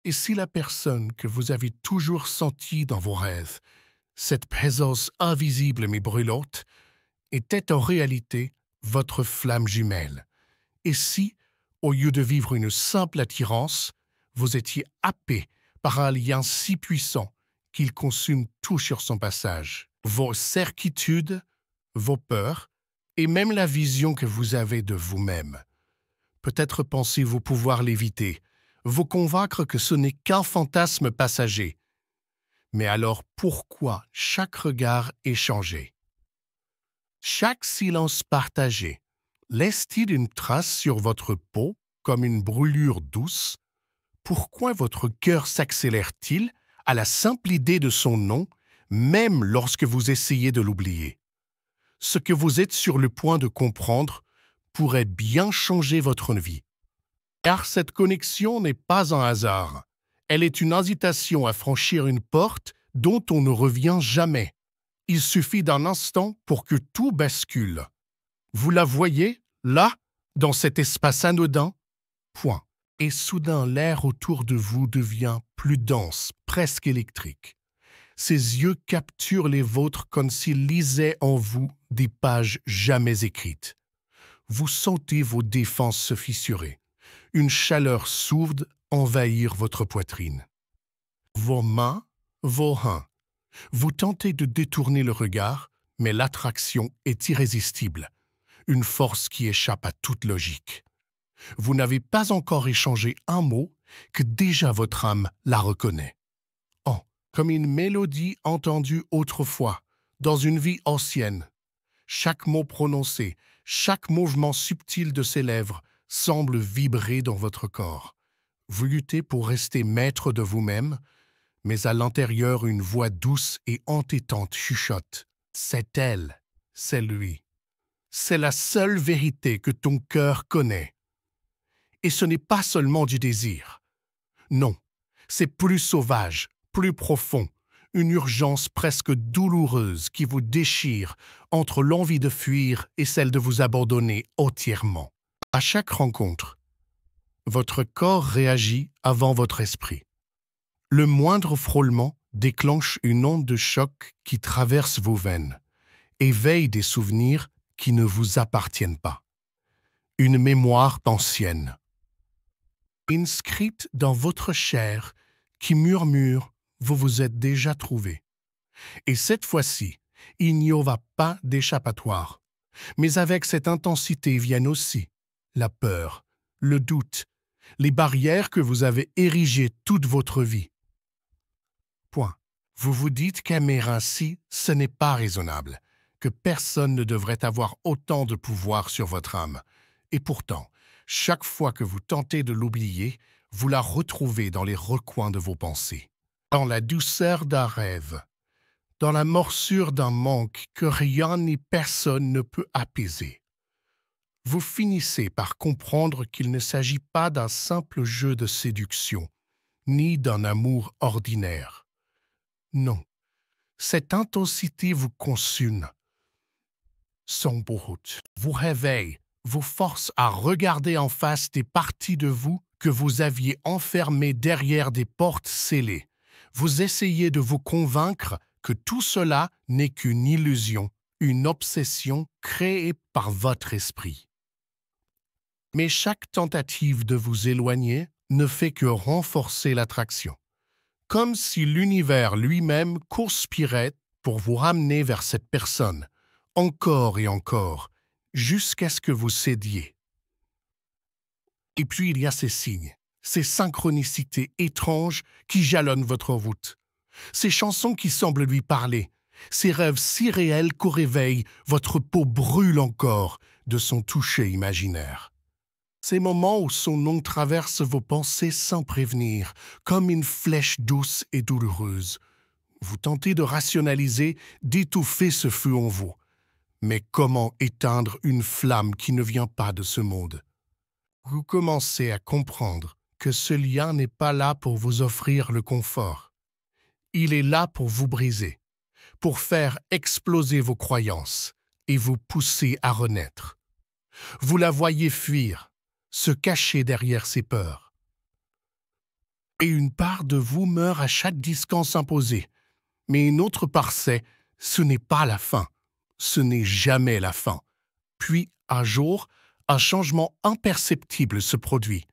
Et si la personne que vous avez toujours sentie dans vos rêves, cette présence invisible mais brûlante, était en réalité votre flamme jumelle? Et si, au lieu de vivre une simple attirance, vous étiez happé par un lien si puissant qu'il consume tout sur son passage, vos certitudes, vos peurs et même la vision que vous avez de vous-même? Peut-être pensez-vous pouvoir l'éviter, vous convaincre que ce n'est qu'un fantasme passager. Mais alors pourquoi chaque regard échangé, chaque silence partagé, laisse-t-il une trace sur votre peau comme une brûlure douce? Pourquoi votre cœur s'accélère-t-il à la simple idée de son nom, même lorsque vous essayez de l'oublier? Ce que vous êtes sur le point de comprendre pourrait bien changer votre vie. Car cette connexion n'est pas un hasard. Elle est une invitation à franchir une porte dont on ne revient jamais. Il suffit d'un instant pour que tout bascule. Vous la voyez, là, dans cet espace anodin? Point. Et soudain l'air autour de vous devient plus dense, presque électrique. Ses yeux capturent les vôtres comme s'ils lisaient en vous des pages jamais écrites. Vous sentez vos défenses se fissurer. Une chaleur sourde envahir votre poitrine. Vos mains, vos reins. Vous tentez de détourner le regard, mais l'attraction est irrésistible. Une force qui échappe à toute logique. Vous n'avez pas encore échangé un mot que déjà votre âme la reconnaît. Oh, comme une mélodie entendue autrefois, dans une vie ancienne. Chaque mot prononcé, chaque mouvement subtil de ses lèvres semble vibrer dans votre corps. Vous luttez pour rester maître de vous-même, mais à l'intérieur une voix douce et entêtante chuchote. C'est elle, c'est lui. C'est la seule vérité que ton cœur connaît. Et ce n'est pas seulement du désir. Non, c'est plus sauvage, plus profond, une urgence presque douloureuse qui vous déchire entre l'envie de fuir et celle de vous abandonner entièrement. À chaque rencontre, votre corps réagit avant votre esprit. Le moindre frôlement déclenche une onde de choc qui traverse vos veines, éveille des souvenirs qui ne vous appartiennent pas. Une mémoire ancienne, inscrite dans votre chair, qui murmure « vous vous êtes déjà trouvé ». Et cette fois-ci, il n'y aura pas d'échappatoire. Mais avec cette intensité viennent aussi la peur, le doute, les barrières que vous avez érigées toute votre vie. Point. Vous vous dites qu'aimer ainsi, ce n'est pas raisonnable, que personne ne devrait avoir autant de pouvoir sur votre âme. Et pourtant, chaque fois que vous tentez de l'oublier, vous la retrouvez dans les recoins de vos pensées, dans la douceur d'un rêve, dans la morsure d'un manque que rien ni personne ne peut apaiser. Vous finissez par comprendre qu'il ne s'agit pas d'un simple jeu de séduction, ni d'un amour ordinaire. Non, cette intensité vous consume, s'embroute, vous réveille, vous force à regarder en face des parties de vous que vous aviez enfermées derrière des portes scellées. Vous essayez de vous convaincre que tout cela n'est qu'une illusion, une obsession créée par votre esprit. Mais chaque tentative de vous éloigner ne fait que renforcer l'attraction, comme si l'univers lui-même conspirait pour vous ramener vers cette personne, encore et encore, jusqu'à ce que vous cédiez. Et puis il y a ces signes, ces synchronicités étranges qui jalonnent votre route, ces chansons qui semblent lui parler, ces rêves si réels qu'au réveil, votre peau brûle encore de son toucher imaginaire. Ces moments où son nom traverse vos pensées sans prévenir, comme une flèche douce et douloureuse. Vous tentez de rationaliser, d'étouffer ce feu en vous. Mais comment éteindre une flamme qui ne vient pas de ce monde? Vous commencez à comprendre que ce lien n'est pas là pour vous offrir le confort. Il est là pour vous briser, pour faire exploser vos croyances et vous pousser à renaître. Vous la voyez fuir, se cacher derrière ses peurs. et une part de vous meurt à chaque distance imposée. Mais une autre part sait, ce n'est pas la fin. Ce n'est jamais la fin. Puis, un jour, un changement imperceptible se produit.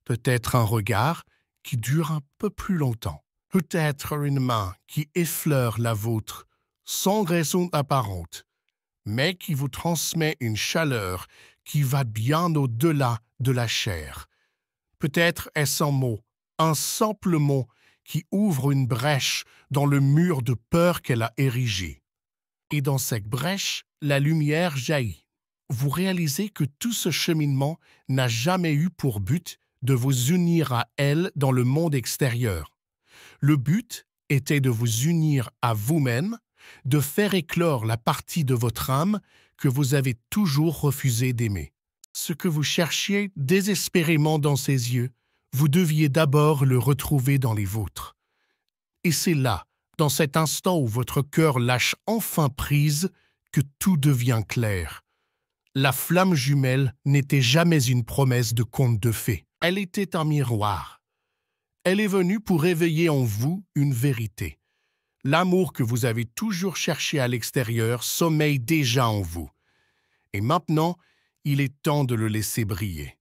Peut-être un regard qui dure un peu plus longtemps. Peut-être une main qui effleure la vôtre, sans raison apparente, mais qui vous transmet une chaleur qui va bien au-delà de la chair. Peut-être est-ce un simple mot qui ouvre une brèche dans le mur de peur qu'elle a érigé. Et dans cette brèche, la lumière jaillit. Vous réalisez que tout ce cheminement n'a jamais eu pour but de vous unir à elle dans le monde extérieur. Le but était de vous unir à vous-même, de faire éclore la partie de votre âme que vous avez toujours refusé d'aimer. Ce que vous cherchiez désespérément dans ses yeux, vous deviez d'abord le retrouver dans les vôtres. Et c'est là, dans cet instant où votre cœur lâche enfin prise, que tout devient clair. La flamme jumelle n'était jamais une promesse de conte de fées. Elle était un miroir. Elle est venue pour réveiller en vous une vérité. L'amour que vous avez toujours cherché à l'extérieur sommeille déjà en vous. Et maintenant, il est temps de le laisser briller.